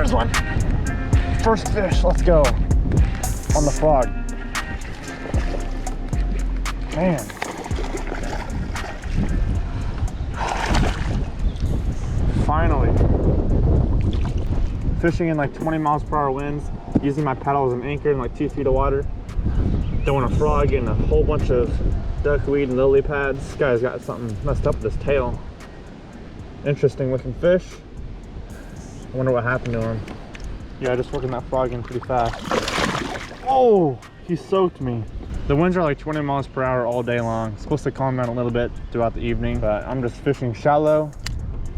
There's one. First fish, let's go. On the frog. Man. Finally. Fishing in like 20 miles per hour winds, using my paddle as an anchor in like 2 feet of water. Throwing a frog and a whole bunch of duckweed and lily pads. This guy's got something messed up with his tail. Interesting looking fish. I wonder what happened to him. Yeah, just working that frog in pretty fast. Oh, he soaked me. The winds are like 20 miles per hour all day long. It's supposed to calm down a little bit throughout the evening, but I'm just fishing shallow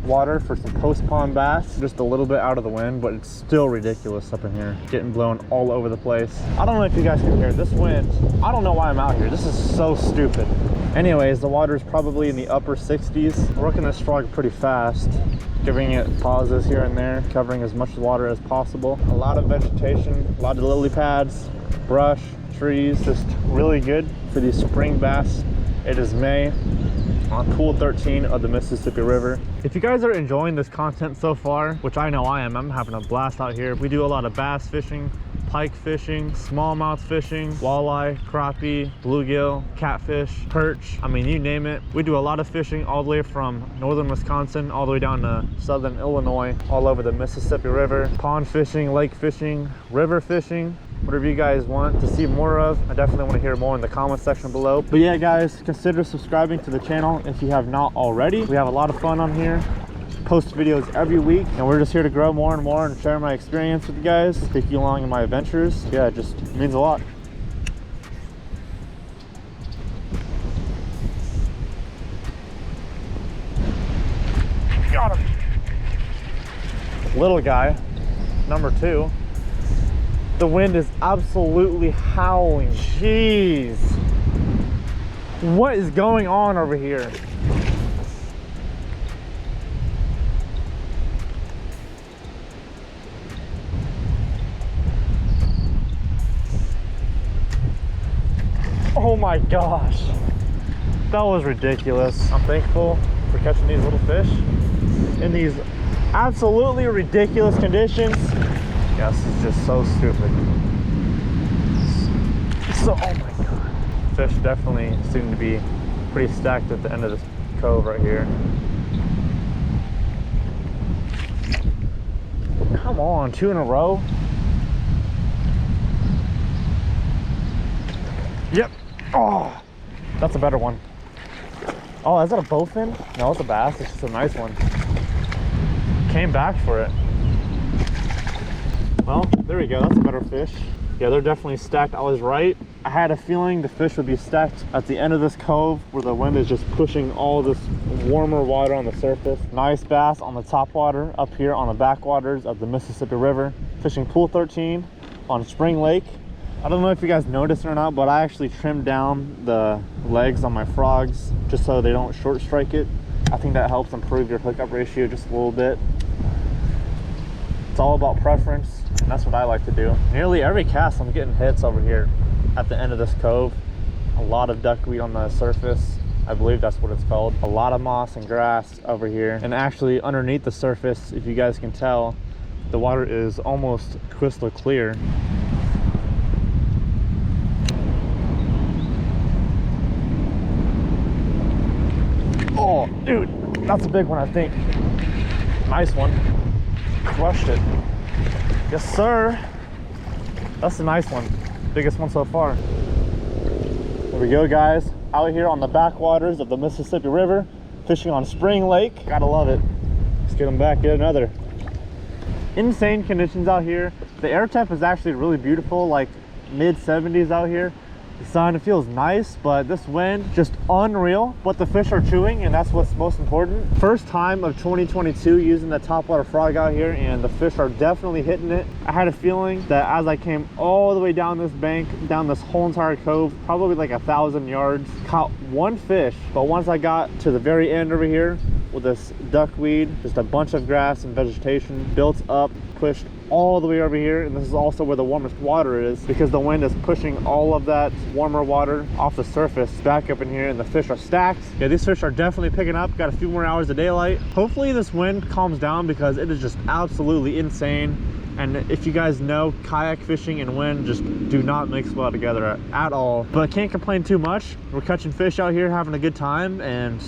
water for some post pond bass, just a little bit out of the wind, but it's still ridiculous up in here, getting blown all over the place. I don't know if you guys can hear this wind. I don't know why I'm out here. This is so stupid. Anyways, the water is probably in the upper 60s. I'm working this frog pretty fast, giving it pauses here and there, covering as much water as possible. A lot of vegetation, a lot of lily pads, brush, trees, just really good for these spring bass. It is May on pool 13 of the Mississippi River. If you guys are enjoying this content so far, which I know I am, I'm having a blast out here. We do a lot of bass fishing, pike fishing, smallmouth fishing, walleye, crappie, bluegill, catfish, perch, I mean, you name it. We do a lot of fishing all the way from northern Wisconsin all the way down to southern Illinois, all over the Mississippi River. Pond fishing, lake fishing, river fishing, whatever you guys want to see more of. I definitely want to hear more in the comment section below. But yeah, guys, consider subscribing to the channel if you have not already. We have a lot of fun on here. Post videos every week, and we're just here to grow more and more and share my experience with you guys, take you along in my adventures. Yeah, it just means a lot. Got him. Little guy, number 2. The wind is absolutely howling. Jeez. What is going on over here? Oh my gosh. That was ridiculous. I'm thankful for catching these little fish in these absolutely ridiculous conditions. Yes, it's just so stupid. So, oh my god. Fish definitely seem to be pretty stacked at the end of this cove right here. Come on, 2 in a row. Yep. Oh, that's a better one. Oh, is that a bowfin? No, it's a bass. It's just a nice one. Came back for it. Well, there we go. That's a better fish. Yeah, they're definitely stacked. I was right. I had a feeling the fish would be stacked at the end of this cove where the wind is just pushing all this warmer water on the surface. Nice bass on the topwater up here on the backwaters of the Mississippi River. Fishing pool 13 on Spring Lake. I don't know if you guys noticed or not, but I actually trimmed down the legs on my frogs just so they don't short strike it. I think that helps improve your hookup ratio just a little bit. It's all about preference, and that's what I like to do. Nearly every cast I'm getting hits over here at the end of this cove. A lot of duckweed on the surface. I believe that's what it's called. A lot of moss and grass over here. And actually underneath the surface, if you guys can tell, the water is almost crystal clear. Oh, dude, that's a big one, I think. Nice one. Crushed it. Yes, sir. That's a nice one. Biggest one so far. There we go, guys. Out here on the backwaters of the Mississippi River, fishing on Spring Lake. Gotta love it. Let's get them back, get another. Insane conditions out here. The air temp is actually really beautiful, like mid 70s out here. The sun, it feels nice, but this wind, just unreal. But the fish are chewing, and that's what's most important. First time of 2022 using the topwater frog out here, and the fish are definitely hitting it. I had a feeling that as I came all the way down this bank, down this whole entire cove, probably like 1,000 yards, caught one fish. But once I got to the very end over here, with this duckweed, just a bunch of grass and vegetation built up, pushed all the way over here. And this is also where the warmest water is, because the wind is pushing all of that warmer water off the surface back up in here, and the fish are stacked. Yeah, these fish are definitely picking up. Got a few more hours of daylight. Hopefully this wind calms down, because it is just absolutely insane. And if you guys know, kayak fishing and wind just do not mix well together at all. But I can't complain too much. We're catching fish out here, having a good time, and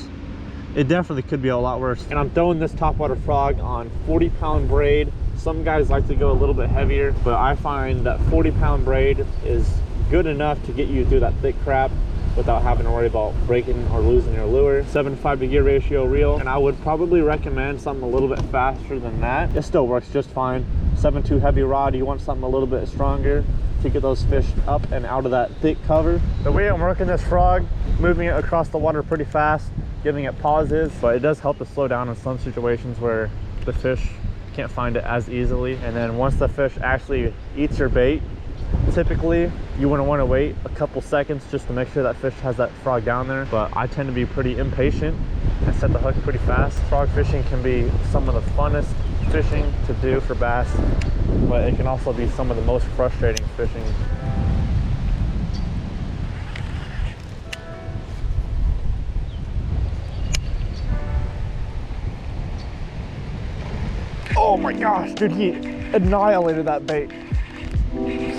it definitely could be a lot worse. And I'm throwing this topwater frog on 40-pound braid. Some guys like to go a little bit heavier, but I find that 40-pound braid is good enough to get you through that thick crap without having to worry about breaking or losing your lure. 7:5 to gear ratio reel, and I would probably recommend something a little bit faster than that. It still works just fine. 7.2 heavy rod, you want something a little bit stronger to get those fish up and out of that thick cover. The way I'm working this frog, moving it across the water pretty fast, giving it pauses, but it does help to slow down in some situations where the fish can't find it as easily. And then once the fish actually eats your bait, typically you wouldn't want to wait a couple seconds just to make sure that fish has that frog down there. But I tend to be pretty impatient and set the hook pretty fast. Frog fishing can be some of the funnest fishing to do for bass, but it can also be some of the most frustrating fishing. Oh my gosh, dude, he annihilated that bait.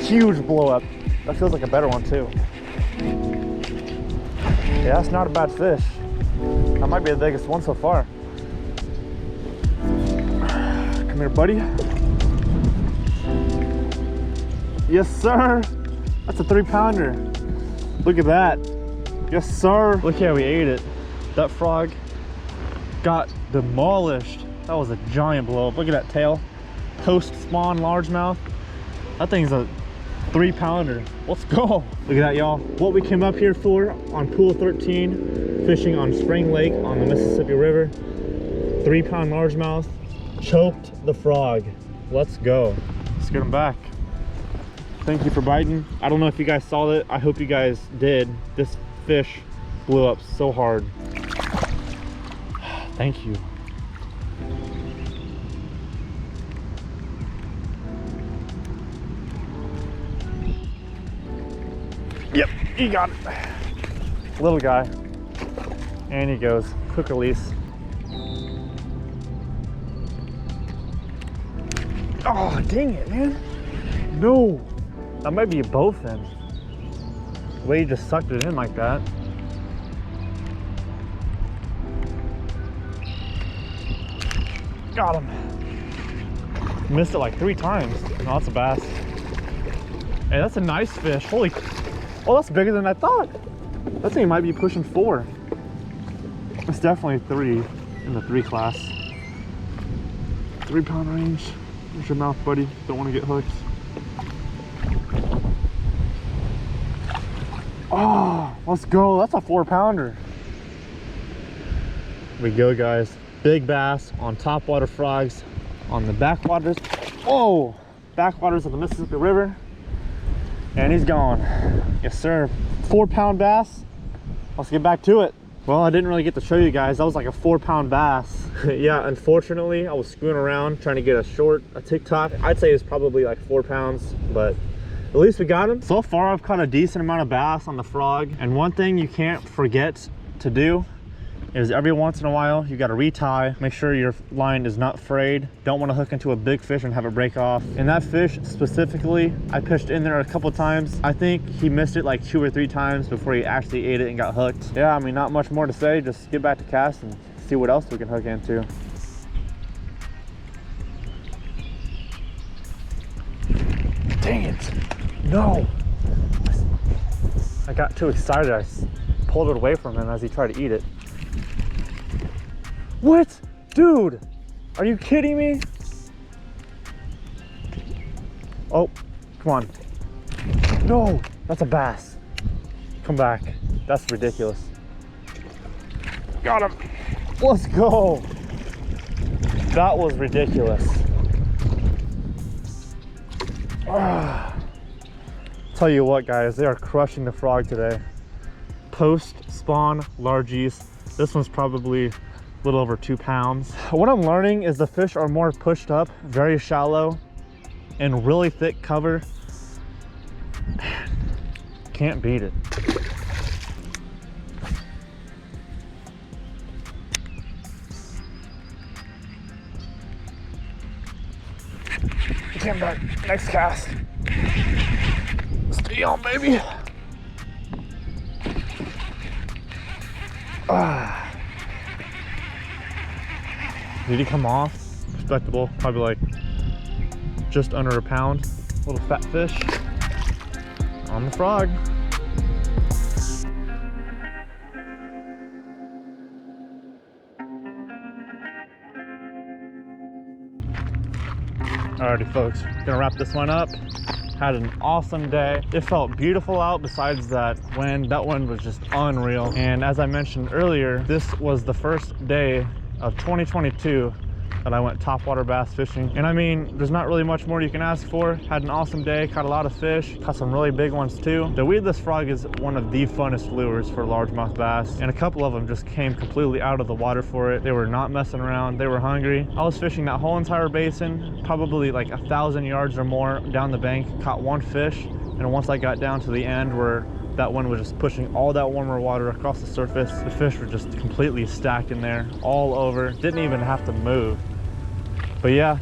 Huge blow up. That feels like a better one too. Yeah, that's not a bad fish. That might be the biggest one so far. Come here, buddy. Yes, sir. That's a 3-pounder. Look at that. Yes, sir. Look how we ate it. That frog got demolished. That was a giant blow up. Look at that tail. Post spawn largemouth. That thing's a 3-pounder. Let's go. Look at that, y'all. What we came up here for on pool 13, fishing on Spring Lake on the Mississippi River. 3-pound largemouth. Choked the frog. Let's go. Let's get him back. Thank you for biting. I don't know if you guys saw it. I hope you guys did. This fish blew up so hard. Thank you. Yep, he got it. Little guy. And he goes. Quick release. Oh, dang it, man. No. That might be a bowfin. The way he just sucked it in like that. Got him. Missed it like 3 times. No, that's a bass. Hey, that's a nice fish. Holy. Oh, that's bigger than I thought. That thing might be pushing 4. It's definitely 3 in the 3 class. 3-pound range. Where's your mouth, buddy? Don't want to get hooked. Oh, let's go. That's a 4-pounder. Here we go, guys. Big bass on topwater frogs on the backwaters. Oh, backwaters of the Mississippi River. And he's gone. Yes, sir. 4-pound bass. Let's get back to it. Well, I didn't really get to show you guys. That was like a 4-pound bass. Yeah, unfortunately, I was screwing around trying to get a TikTok. I'd say it's probably like 4 pounds, but at least we got him. So far, I've caught a decent amount of bass on the frog. And one thing you can't forget to do is every once in a while, you got to retie. Make sure your line is not frayed. Don't want to hook into a big fish and have it break off. And that fish specifically, I pushed in there a couple times. I think he missed it like 2 or 3 times before he actually ate it and got hooked. Yeah, I mean, not much more to say. Just get back to cast and see what else we can hook into. Dang it. No. I got too excited. I pulled it away from him as he tried to eat it. What? Dude, are you kidding me? Oh, come on. No, that's a bass. Come back. That's ridiculous. Got him. Let's go. That was ridiculous. Tell you what, guys, they are crushing the frog today. Post spawn largies. This one's probably little over 2 pounds. What I'm learning is the fish are more pushed up, very shallow, and really thick cover. Can't beat it. Came back, next cast. Stay on, baby. Did he come off? Respectable, probably like just under a pound. Little fat fish on the frog. Alrighty folks, gonna wrap this one up. Had an awesome day. It felt beautiful out besides that wind. That wind was just unreal. And as I mentioned earlier, this was the first day of 2022 that I went topwater bass fishing. And I mean, there's not really much more you can ask for. Had an awesome day, caught a lot of fish, caught some really big ones too. The weedless frog is one of the funnest lures for largemouth bass, and a couple of them just came completely out of the water for it. They were not messing around, they were hungry. I was fishing that whole entire basin, probably like 1,000 yards or more down the bank, caught one fish, and once I got down to the end where that one was just pushing all that warmer water across the surface, the fish were just completely stacked in there, all over, didn't even have to move. But yeah,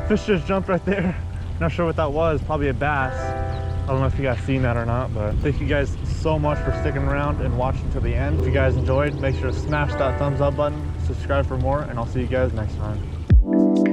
fish just jumped right there. Not sure what that was, probably a bass. I don't know if you guys seen that or not, but thank you guys so much for sticking around and watching to the end. If you guys enjoyed, make sure to smash that thumbs up button, subscribe for more, and I'll see you guys next time.